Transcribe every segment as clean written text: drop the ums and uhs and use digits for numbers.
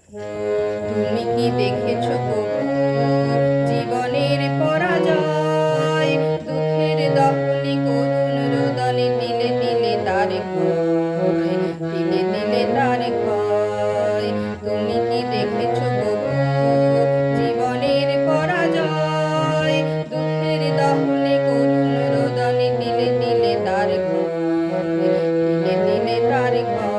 তুমি কি দেখেছো কবু জীবনের পরাজয়? দুঃখের দহনে করুণ রোদনে দিলে দিলে তার ক্ষয়, দিলে দিলে তার ক্ষয়। তুমি কি দেখেছো কবু জীবনের পরাজয়? দুঃখের দহনে করুণ রোদনে দিলে দিলে তার ক্ষয়, দিলে দিলে তার ক্ষয়।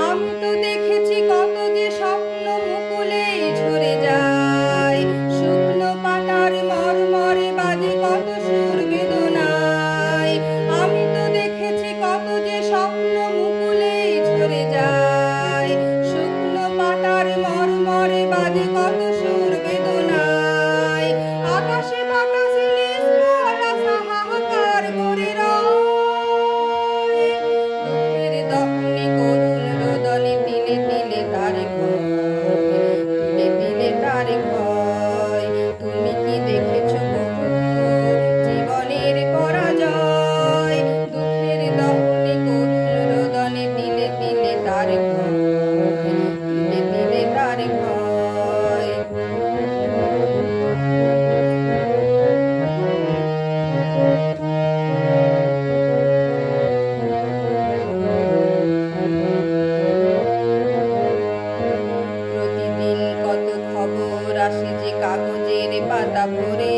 আমি তো দেখেছি কত যে স্বপ্ন মুকুলে ঝরে যায়, শুকনো পাতার মরমরে বাজে কত সুর বেদনায়। আমি তো দেখেছি কত যে স্বপ্ন মুকুলে ঝরে যায়, শুকনো পাতার মরমরে বাজে কত সুর বেদনায়। আকাশে বাতাসে নিষ্ফল আশা হাহাকার করে রয়, দুঃখের দহনে করুণ রোদনে দিলে দিলে তার ক্ষয়, দিলে দিলে তার ক্ষয়। তুমি কি দেখেছো কবু জীবনের পরাজয়? দুঃখের দহনে করুণ রোদনে দিলে দিলে তার ক্ষয়, দিলে দিলে তার ক্ষয়। প্রতিদিন কত খবর আসে যে কাগজের পাতা ভরে,